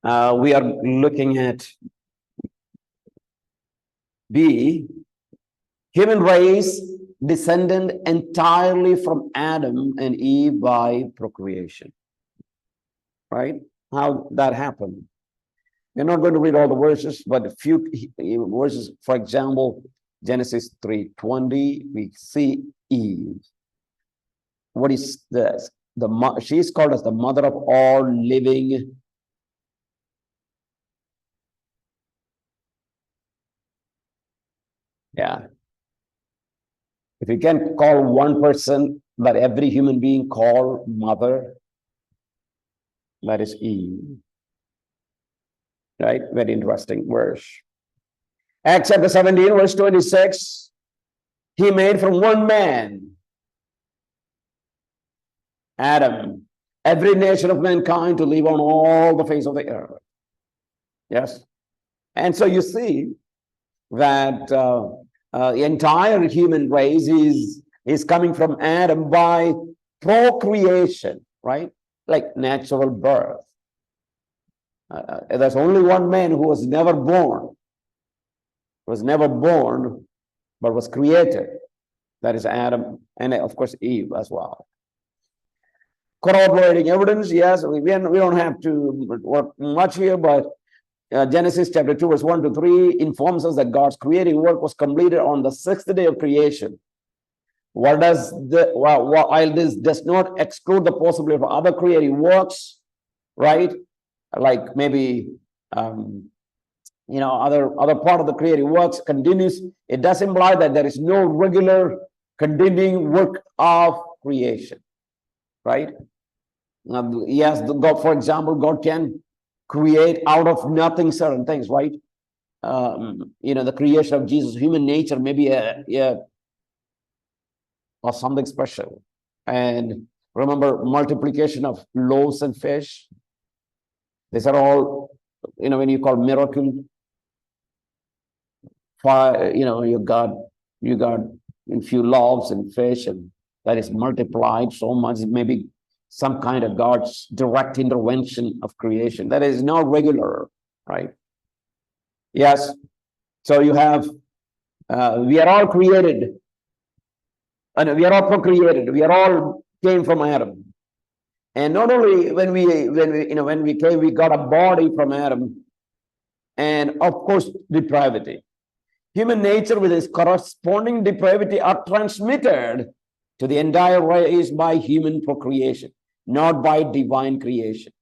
We are looking at B, human race descended entirely from Adam and Eve by procreation. Right? How that happened. We're not going to read all the verses, but a few verses. For example, Genesis 3:20, we see Eve. What is this? She is called as the mother of all living. Yeah. If you can call one person, but every human being call mother, that is Eve. Right? Very interesting verse. Acts chapter 17, verse 26. He made from one man, Adam, every nation of mankind to live on all the face of the earth. Yes. And so you see that the entire human race is coming from Adam by procreation, right? Like natural birth. There's only one man who was never born, but was created. That is Adam, and of course Eve as well. Corroborating evidence, yes, we don't have to work much here, but Genesis chapter 2, verse 1 to 3 informs us that God's creating work was completed on the sixth day of creation. While this does not exclude the possibility of other creative works, right? Like maybe other part of the creative works continues. It does imply that there is no regular continuing work of creation, right? Yes, God, for example, God can create out of nothing certain things, right? The creation of Jesus, human nature, maybe or something special. And remember, multiplication of loaves and fish. These are all, when you call miracle. You got a few loaves and fish, and that is multiplied so much. Maybe some kind of God's direct intervention of creation. That is not regular, right? Yes. So you have, we are all created, and we are all procreated. We are all came from Adam. And not only when we came, we got a body from Adam, and of course depravity. Human nature with its corresponding depravity are transmitted to the entire race by human procreation, not by divine creation.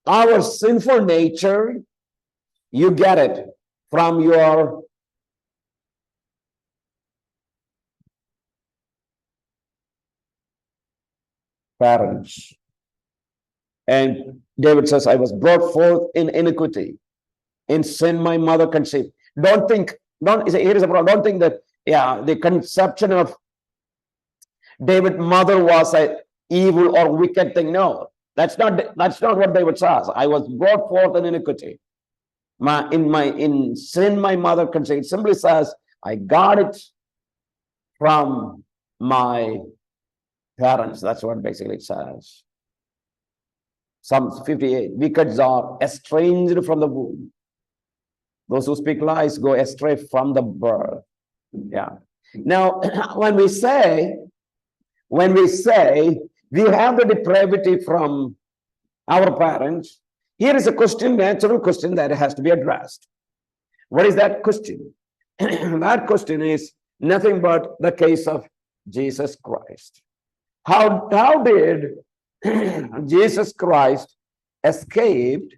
Our sinful nature, you get it from your parents. And David says, I was brought forth in iniquity. In sin, my mother conceived. Don't think that, the conception of David's mother was an evil or wicked thing. No, that's not what David says. I was brought forth in iniquity. In sin, my mother conceived. It simply says, I got it from my parents. That's what basically it says. Psalm 58, wicked are estranged from the womb. Those who speak lies go astray from the birth. Yeah. Now, when we say we have the depravity from our parents, here is a question, natural question that has to be addressed. What is that question? That question is nothing but the case of Jesus Christ. How did Jesus Christ escaped?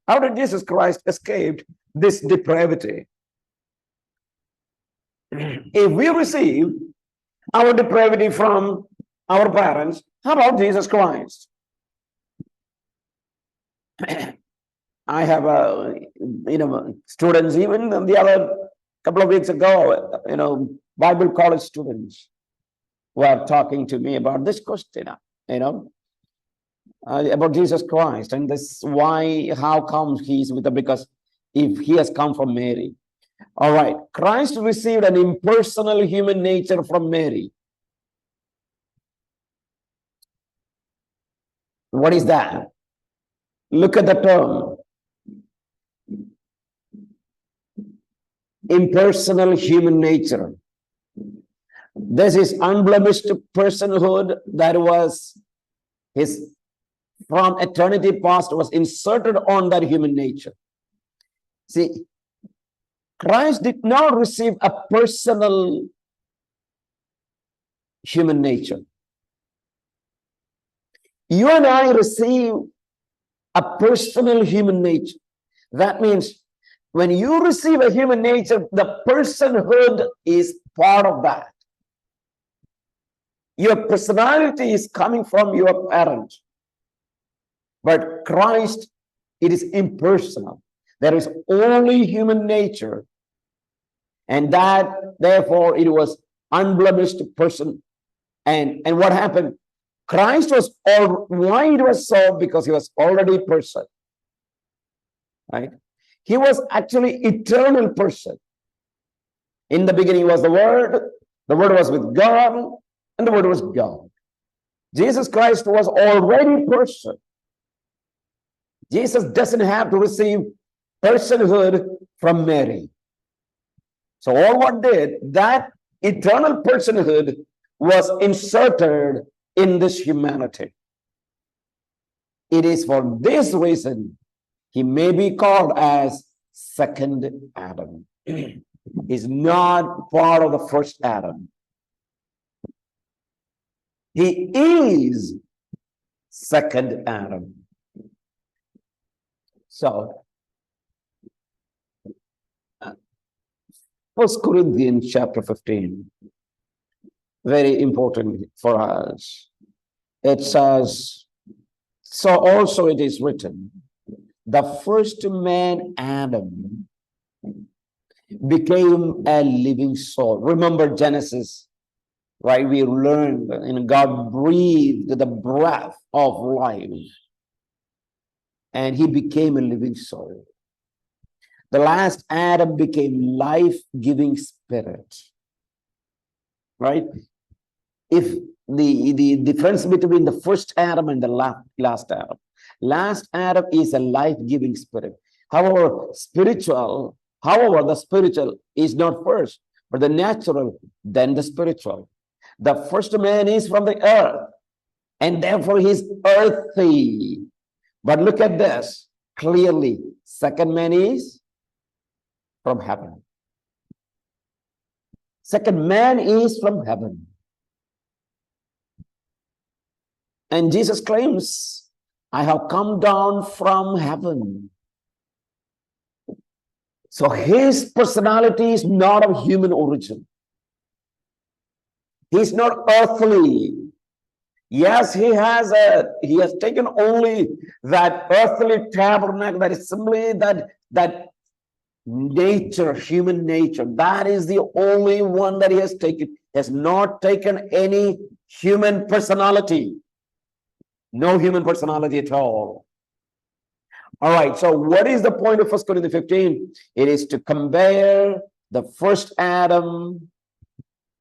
How did Jesus Christ escape this depravity? If we receive our depravity from our parents, how about Jesus Christ? I have students, even the other couple of weeks ago, Bible college students were talking to me about this question, about Jesus Christ, and this how come he's with them? Because if he has come from Mary. All right, Christ received an impersonal human nature from Mary. What is that? Look at the term. impersonal human nature. This is unblemished personhood that was his from eternity past was inserted on that human nature. See, Christ did not receive a personal human nature. You and I receive a personal human nature. That means when you receive a human nature, the personhood is part of that. Your personality is coming from your parents. But Christ, it is impersonal. There is only human nature. And that, therefore, it was unblemished person. And what happened? Christ was why it was so? Because he was already person. Right? He was actually eternal person. In the beginning was the Word was with God, and the Word was God. Jesus Christ was already person. Jesus doesn't have to receive personhood from Mary. So all what did, that eternal personhood was inserted in this humanity. It is for this reason he may be called as second Adam. He's not part of the first Adam. He is second Adam. So, 1 Corinthians chapter 15, very important for us. It says, so also it is written, the first man, Adam, became a living soul. Remember Genesis, right? We learned, and God breathed the breath of life, and he became a living soul. The last Adam became life-giving spirit, right? If the difference between the first Adam and the last Adam is a life-giving spirit. However, the spiritual is not first, but the natural, then the spiritual. The first man is from the earth, and therefore he's earthy. But look at this clearly. Second man is from heaven. Second man is from heaven. And Jesus claims, I have come down from heaven. So his personality is not of human origin. He's not earthly. Yes, he has taken only that earthly tabernacle, that is simply that nature, human nature. That is the only one that he has taken. He has not taken any human personality. No human personality at all. All right, so what is the point of 1 Corinthians 15? It is to compare the first Adam,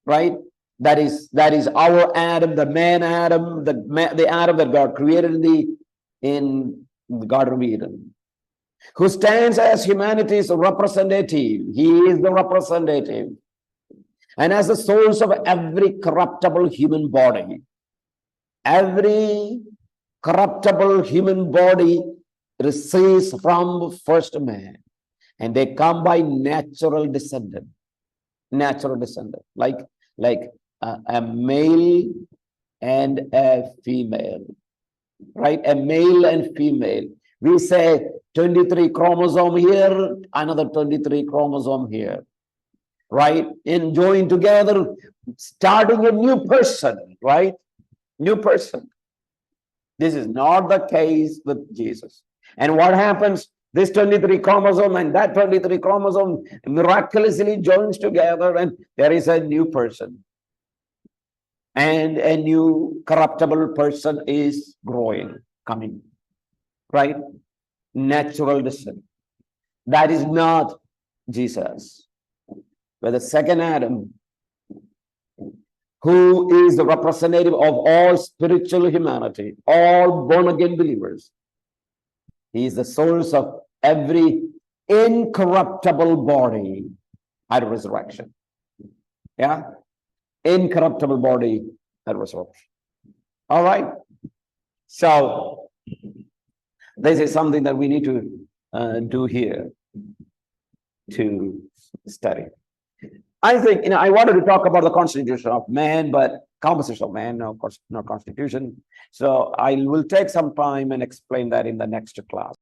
right? That is our Adam, the man Adam, the Adam that God created in the Garden of Eden, who stands as humanity's representative. He is the representative. And as the source of every corruptible human body. Every corruptible human body receives from first man. And they come by natural descendant. Natural descendant. Like a male and a female. Right? A male and female. We say 23 chromosome here, another 23 chromosome here. Right? And join together, starting a new person, right? New person. This is not the case with Jesus. And what happens? This 23 chromosome and that 23 chromosome miraculously joins together, and there is a new person. And a new corruptible person is growing, coming. Right? Natural descent. That is not Jesus. But the second Adam, who is the representative of all spiritual humanity, all born-again believers. He is the source of every incorruptible body. at resurrection. Yeah, incorruptible body at resurrection. All right. So this is something that we need to do here to study. I think, I wanted to talk about the constitution of man, but composition of man, no, of course, no constitution. So I will take some time and explain that in the next class.